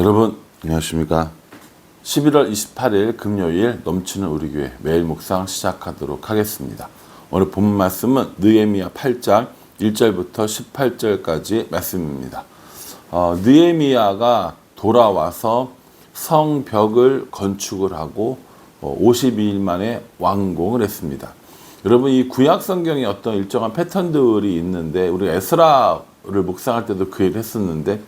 여러분 안녕하십니까. 11월 28일 금요일 넘치는 우리 교회 매일 묵상 시작하도록 하겠습니다. 오늘 본문 말씀은 느헤미야 8장 1절부터 18절까지 말씀입니다. 느헤미야가 돌아와서 성벽을 건축을 하고 52일 만에 완공을 했습니다. 여러분, 이 구약 성경에 어떤 일정한 패턴들이 있는데, 우리가 에스라를 묵상할 때도 그 일을 했었는데,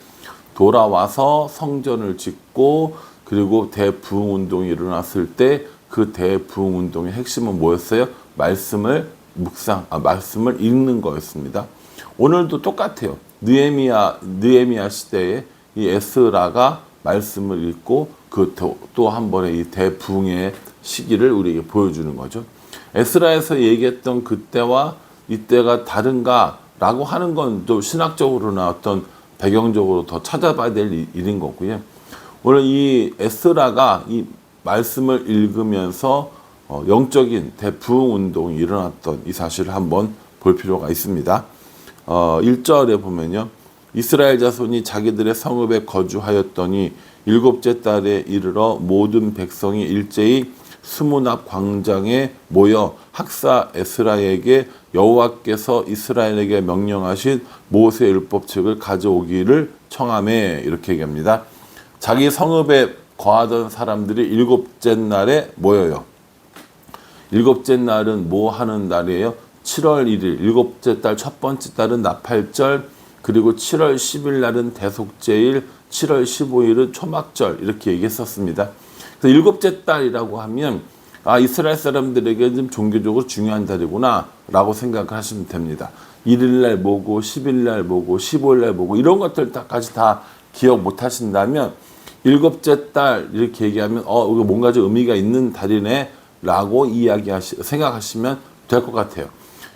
돌아와서 성전을 짓고 그리고 대부흥운동이 일어났을 때 그 대부흥운동의 핵심은 뭐였어요? 말씀을 읽는 거였습니다. 오늘도 똑같아요. 느헤미야 시대에 이 에스라가 말씀을 읽고 그 또 한 번의 이 대부흥의 시기를 우리에게 보여주는 거죠. 에스라에서 얘기했던 그때와 이때가 다른가라고 하는 건 좀 신학적으로나 어떤 배경적으로 더 찾아봐야 될 일인 거고요. 오늘 이 에스라가 이 말씀을 읽으면서 영적인 대부흥 운동이 일어났던 이 사실을 한번 볼 필요가 있습니다. 1절에 보면요. 이스라엘 자손이 자기들의 성읍에 거주하였더니 일곱째 달에 이르러 모든 백성이 일제히 수문 앞 광장에 모여 학사 에스라에게 여호와께서 이스라엘에게 명령하신 모세 율법책을 가져오기를 청하매, 이렇게 얘기합니다. 자기 성읍에 거하던 사람들이 일곱째 날에 모여요. 일곱째 날은 뭐 하는 날이에요? 7월 1일, 일곱째 달 첫 번째 달은 나팔절, 그리고 7월 10일 날은 대속제일, 7월 15일은 초막절, 이렇게 얘기했었습니다. 그래서 일곱째 달이라고 하면 이스라엘 사람들에게 좀 종교적으로 중요한 달이구나 라고 생각하시면 됩니다. 1일날 뭐고 10일날 뭐고 15일날 뭐고 이런 것들까지 다 기억 못 하신다면 일곱째 달 이렇게 얘기하면 이거 뭔가 좀 의미가 있는 달이네 라고 생각하시면 될 것 같아요.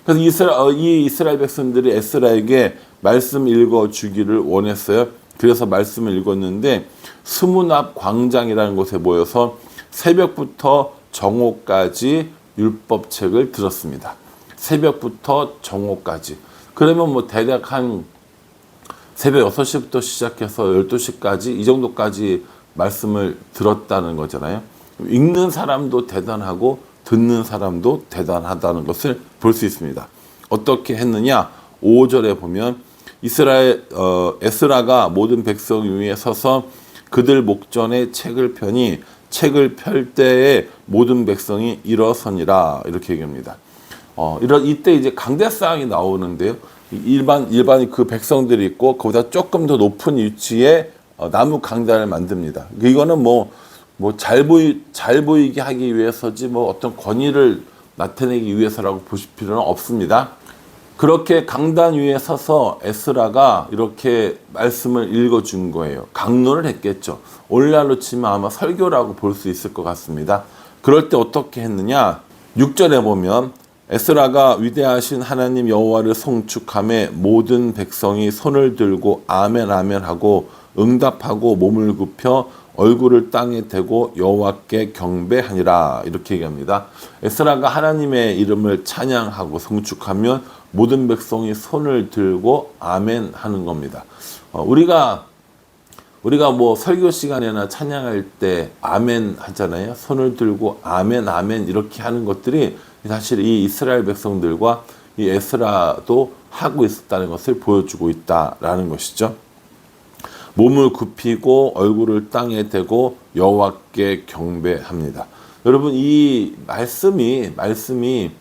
그래서 이 이스라엘 백성들이 에스라에게 말씀 읽어주기를 원했어요. 그래서 말씀을 읽었는데 수문 앞 광장이라는 곳에 모여서 새벽부터 정오까지 율법책을 들었습니다. 새벽부터 정오까지. 그러면 뭐 대략 한 새벽 6시부터 시작해서 12시까지 이 정도까지 말씀을 들었다는 거잖아요. 읽는 사람도 대단하고 듣는 사람도 대단하다는 것을 볼 수 있습니다. 어떻게 했느냐? 5절에 보면 에스라가 모든 백성 위에 서서 그들 목전에 책을 펴니 책을 펼 때에 모든 백성이 일어서니라, 이렇게 얘기합니다. 이때 이제 강대상이 나오는데요. 일반이 그 백성들이 있고 거기다 조금 더 높은 위치에 나무 강단을 만듭니다. 이거는 잘 보이게 하기 위해서지 어떤 권위를 나타내기 위해서라고 보실 필요는 없습니다. 그렇게 강단 위에 서서 에스라가 이렇게 말씀을 읽어준 거예요. 강론을 했겠죠. 오늘날로 치면 아마 설교라고 볼 수 있을 것 같습니다. 그럴 때 어떻게 했느냐? 6절에 보면 에스라가 위대하신 하나님 여호와를 송축하며 모든 백성이 손을 들고 아멘 아멘 하고 응답하고 몸을 굽혀 얼굴을 땅에 대고 여호와께 경배하니라, 이렇게 얘기합니다. 에스라가 하나님의 이름을 찬양하고 송축하면 모든 백성이 손을 들고 아멘 하는 겁니다. 우리가 설교 시간이나 찬양할 때 아멘 하잖아요. 손을 들고 아멘 아멘 이렇게 하는 것들이 사실 이 이스라엘 백성들과 이 에스라도 하고 있었다는 것을 보여주고 있다라는 것이죠. 몸을 굽히고 얼굴을 땅에 대고 여호와께 경배합니다. 여러분, 이 말씀이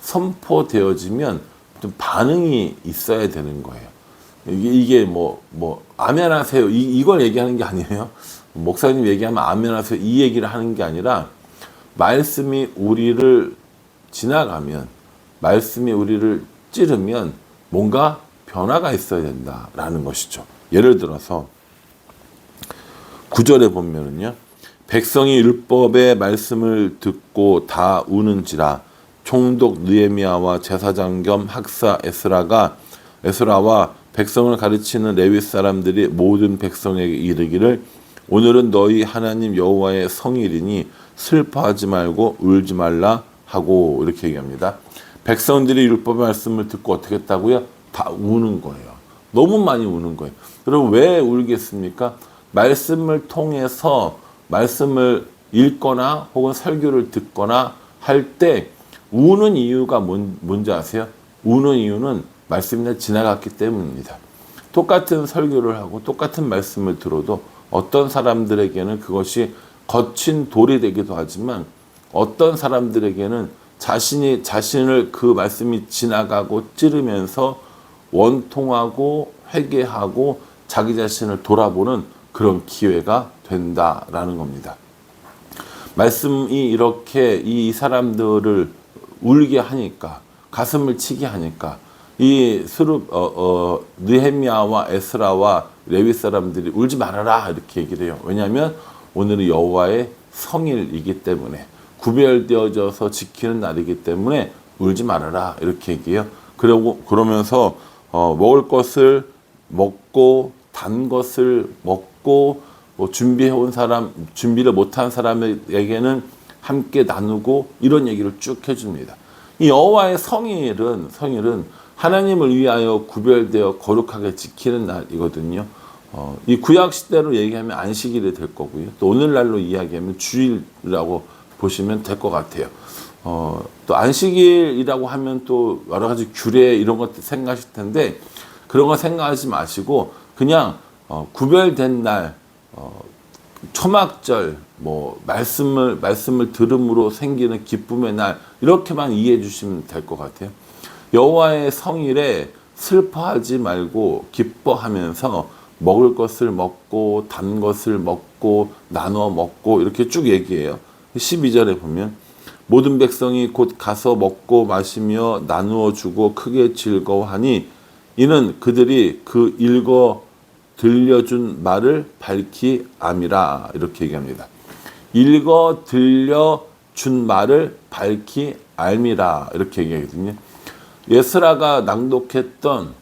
선포되어지면 좀 반응이 있어야 되는 거예요. 이게 아멘 하세요, 이걸 얘기하는 게 아니에요. 목사님 얘기하면 아멘 하세요, 이 얘기를 하는 게 아니라 말씀이 우리를 지나가면, 말씀이 우리를 찌르면 뭔가 변화가 있어야 된다라는 것이죠. 예를 들어서 9절에 보면은요. 백성이 율법의 말씀을 듣고 다 우는지라 총독 느헤미야와 제사장 겸 학사 에스라와 백성을 가르치는 레위 사람들이 모든 백성에게 이르기를 오늘은 너희 하나님 여호와의 성일이니 슬퍼하지 말고 울지 말라 하고, 이렇게 얘기합니다. 백성들이 율법의 말씀을 듣고 어떻게 했다고요? 다 우는 거예요. 너무 많이 우는 거예요. 여러분, 왜 울겠습니까? 말씀을 통해서 말씀을 읽거나 혹은 설교를 듣거나 할 때 우는 이유가 뭔지 아세요? 우는 이유는 말씀이 지나갔기 때문입니다. 똑같은 설교를 하고 똑같은 말씀을 들어도 어떤 사람들에게는 그것이 거친 돌이 되기도 하지만 어떤 사람들에게는 자신을 그 말씀이 지나가고 찌르면서 원통하고 회개하고 자기 자신을 돌아보는 그런 기회가 된다라는 겁니다. 말씀이 이렇게 이 사람들을 울게 하니까, 가슴을 치게 하니까 이 느헤미야와 에스라와 레위 사람들이 울지 말아라 이렇게 얘기를 해요. 왜냐하면 오늘은 여호와의 성일이기 때문에, 구별되어져서 지키는 날이기 때문에 울지 말아라 이렇게 얘기해요. 그러면서 먹을 것을 먹고 단 것을 먹고 준비해온 사람, 준비를 못한 사람에게는 함께 나누고 이런 얘기를 쭉 해줍니다. 이 여호와의 성일은 하나님을 위하여 구별되어 거룩하게 지키는 날이거든요. 이 구약 시대로 얘기하면 안식일이 될 거고요. 또 오늘날로 이야기하면 주일이라고 보시면 될 것 같아요. 또 안식일이라고 하면 또 여러 가지 규례 이런 것들 생각하실 텐데 그런 거 생각하지 마시고 그냥 구별된 날, 초막절, 말씀을 들음으로 생기는 기쁨의 날 이렇게만 이해해 주시면 될 것 같아요. 여호와의 성일에 슬퍼하지 말고 기뻐하면서 먹을 것을 먹고 단 것을 먹고 나눠 먹고 이렇게 쭉 얘기해요. 12절에 보면 모든 백성이 곧 가서 먹고 마시며 나누어 주고 크게 즐거워하니 이는 그들이 그 읽어 들려준 말을 밝히 암이라 이렇게 얘기합니다. 읽어 들려준 말을 밝히 알미라 이렇게 얘기하거든요. 에스라가 낭독했던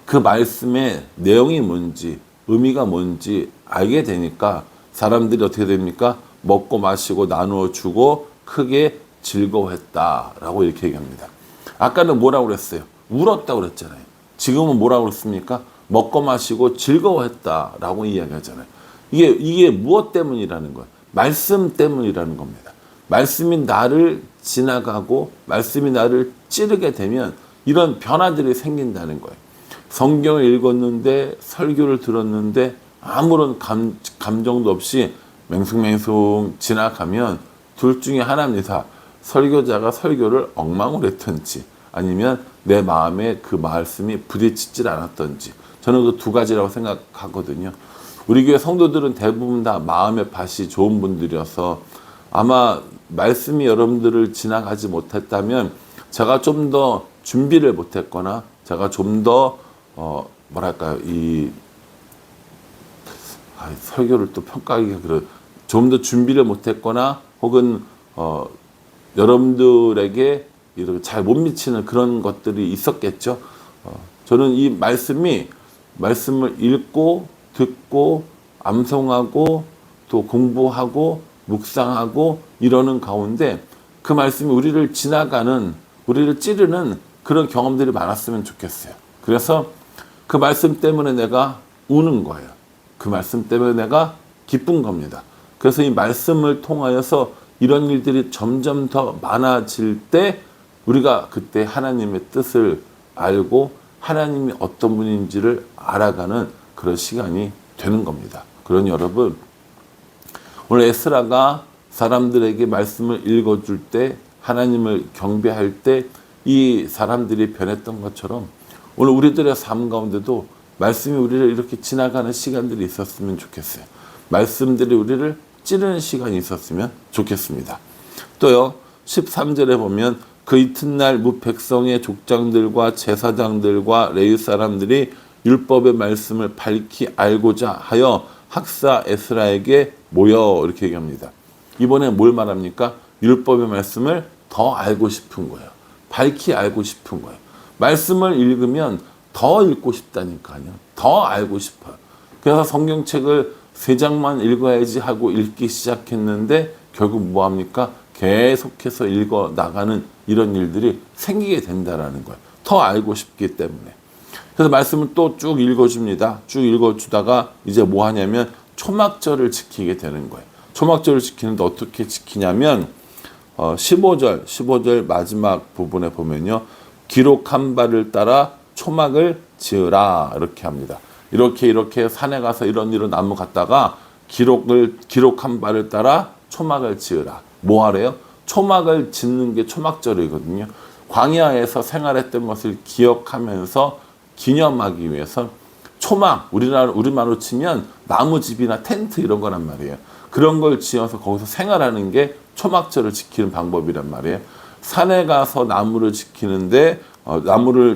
그 말씀의 내용이 뭔지 의미가 뭔지 알게 되니까 사람들이 어떻게 됩니까? 먹고 마시고 나누어 주고 크게 즐거워했다라고 이렇게 얘기합니다. 아까는 뭐라고 그랬어요? 울었다고 그랬잖아요. 지금은 뭐라고 그랬습니까? 먹고 마시고 즐거워했다라고 이야기하잖아요. 이게 무엇 때문이라는 거예요? 말씀 때문이라는 겁니다. 말씀이 나를 지나가고 말씀이 나를 찌르게 되면 이런 변화들이 생긴다는 거예요. 성경을 읽었는데 설교를 들었는데 아무런 감정도 없이 맹숭맹숭 지나가면 둘 중에 하나입니다. 설교자가 설교를 엉망으로 했든지 아니면 내 마음에 그 말씀이 부딪히질 않았던지 저는 그 두 가지라고 생각하거든요. 우리 교회 성도들은 대부분 다 마음의 밭이 좋은 분들이어서 아마 말씀이 여러분들을 지나가지 못했다면 제가 좀 더 준비를 못했거나 제가 좀 더 설교를 또 평가하기가 좀 더 준비를 못했거나 혹은 여러분들에게 이렇게 잘 못 미치는 그런 것들이 있었겠죠. 저는 이 말씀을 읽고 듣고 암송하고 또 공부하고 묵상하고 이러는 가운데 그 말씀이 우리를 지나가는, 우리를 찌르는 그런 경험들이 많았으면 좋겠어요. 그래서 그 말씀 때문에 내가 우는 거예요. 그 말씀 때문에 내가 기쁜 겁니다. 그래서 이 말씀을 통하여서 이런 일들이 점점 더 많아질 때 우리가 그때 하나님의 뜻을 알고 하나님이 어떤 분인지를 알아가는 그런 시간이 되는 겁니다. 그러니 여러분, 오늘 에스라가 사람들에게 말씀을 읽어줄 때 하나님을 경배할 때 이 사람들이 변했던 것처럼 오늘 우리들의 삶 가운데도 말씀이 우리를 이렇게 지나가는 시간들이 있었으면 좋겠어요. 말씀들이 우리를 찌르는 시간이 있었으면 좋겠습니다. 또요, 13절에 보면 그 이튿날 무 백성의 족장들과 제사장들과 레위 사람들이 율법의 말씀을 밝히 알고자 하여 학사 에스라에게 모여 이렇게 얘기합니다. 이번에 뭘 말합니까? 율법의 말씀을 더 알고 싶은 거예요. 밝히 알고 싶은 거예요. 말씀을 읽으면 더 읽고 싶다니까요. 더 알고 싶어요. 그래서 성경책을 3장만 읽어야지 하고 읽기 시작했는데 결국 뭐합니까? 계속해서 읽어 나가는 이런 일들이 생기게 된다라는 거예요. 더 알고 싶기 때문에. 그래서 말씀을 또 쭉 읽어줍니다. 쭉 읽어주다가 이제 뭐 하냐면 초막절을 지키게 되는 거예요. 초막절을 지키는데 어떻게 지키냐면 15절 마지막 부분에 보면요. 기록한 바를 따라 초막을 지으라 이렇게 합니다. 이렇게 산에 가서 이런 나무 갖다가 기록한 바를 따라 초막을 지으라. 뭐 하래요? 초막을 짓는 게 초막절이거든요. 광야에서 생활했던 것을 기억하면서 기념하기 위해서 초막, 우리말로 치면 나무집이나 텐트 이런 거란 말이에요. 그런 걸 지어서 거기서 생활하는 게 초막절을 지키는 방법이란 말이에요. 산에 가서 나무를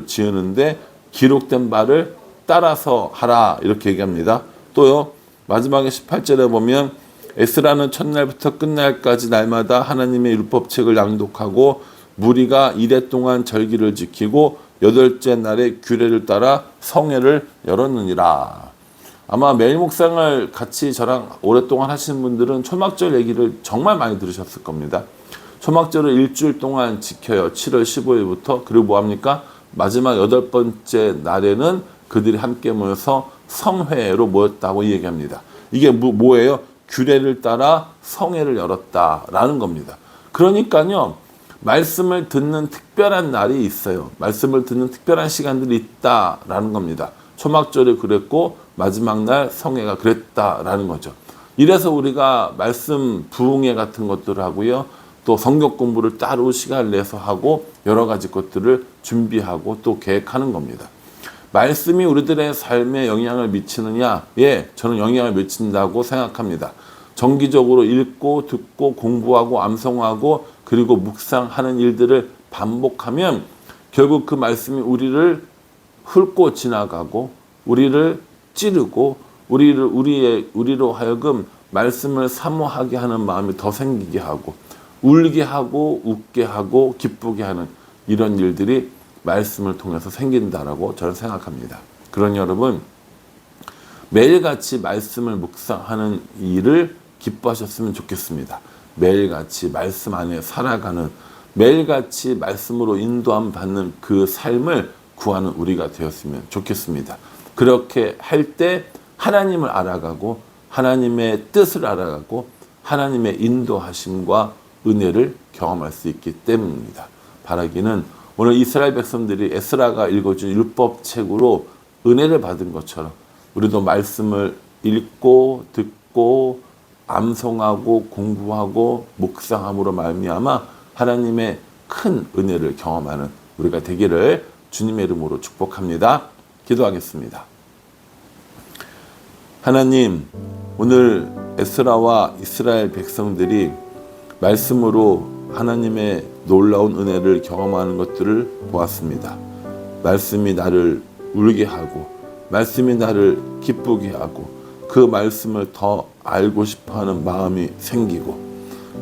지으는데 기록된 바를 따라서 하라 이렇게 얘기합니다. 또요 마지막에 18절에 보면 에스라는 첫날부터 끝날까지 날마다 하나님의 율법책을 낭독하고 무리가 이래 동안 절기를 지키고 8째 날에 규례를 따라 성회를 열었느니라. 아마 매일 묵상을 같이 저랑 오랫동안 하시는 분들은 초막절 얘기를 정말 많이 들으셨을 겁니다. 초막절을 일주일 동안 지켜요. 7월 15일부터. 그리고 뭐합니까? 마지막 8번째 날에는 그들이 함께 모여서 성회로 모였다고 얘기합니다. 이게 뭐예요? 규례를 따라 성회를 열었다라는 겁니다. 그러니까요. 말씀을 듣는 특별한 날이 있어요. 말씀을 듣는 특별한 시간들이 있다라는 겁니다. 초막절이 그랬고 마지막 날 성회가 그랬다라는 거죠. 이래서 우리가 말씀 부흥회 같은 것들을 하고요. 또 성경 공부를 따로 시간을 내서 하고 여러 가지 것들을 준비하고 또 계획하는 겁니다. 말씀이 우리들의 삶에 영향을 미치느냐? 예, 저는 영향을 미친다고 생각합니다. 정기적으로 읽고 듣고 공부하고 암송하고 그리고 묵상하는 일들을 반복하면 결국 그 말씀이 우리를 훑고 지나가고 우리를 찌르고 우리로 하여금 말씀을 사모하게 하는 마음이 더 생기게 하고 울게 하고 웃게 하고 기쁘게 하는 이런 일들이 말씀을 통해서 생긴다라고 저는 생각합니다. 그러니 여러분 매일같이 말씀을 묵상하는 일을 기뻐하셨으면 좋겠습니다. 매일같이 말씀 안에 살아가는 매일같이 말씀으로 인도함 받는 그 삶을 구하는 우리가 되었으면 좋겠습니다. 그렇게 할 때 하나님을 알아가고 하나님의 뜻을 알아가고 하나님의 인도하심과 은혜를 경험할 수 있기 때문입니다. 바라기는 오늘 이스라엘 백성들이 에스라가 읽어준 율법책으로 은혜를 받은 것처럼 우리도 말씀을 읽고 듣고 암송하고 공부하고 묵상함으로 말미암아 하나님의 큰 은혜를 경험하는 우리가 되기를 주님의 이름으로 축복합니다. 기도하겠습니다. 하나님, 오늘 에스라와 이스라엘 백성들이 말씀으로 하나님의 놀라운 은혜를 경험하는 것들을 보았습니다. 말씀이 나를 울게 하고 말씀이 나를 기쁘게 하고 그 말씀을 더 알고 싶어하는 마음이 생기고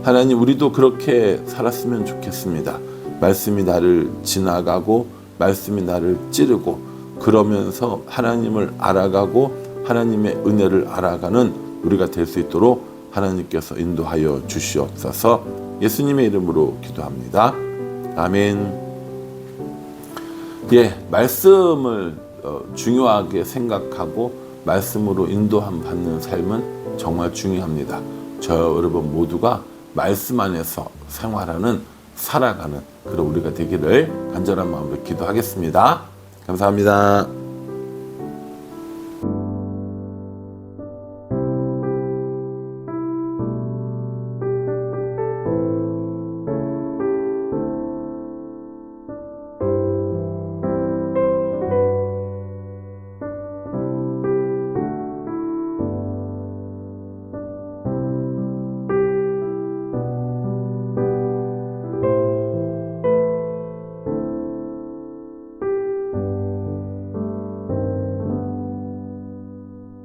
하나님 우리도 그렇게 살았으면 좋겠습니다. 말씀이 나를 지나가고 말씀이 나를 찌르고 그러면서 하나님을 알아가고 하나님의 은혜를 알아가는 우리가 될 수 있도록 하나님께서 인도하여 주시옵소서. 예수님의 이름으로 기도합니다. 아멘. 예, 말씀을 중요하게 생각하고 말씀으로 인도함 받는 삶은 정말 중요합니다. 저 여러분 모두가 말씀 안에서 생활하는 살아가는 그런 우리가 되기를 간절한 마음으로 기도하겠습니다. 감사합니다.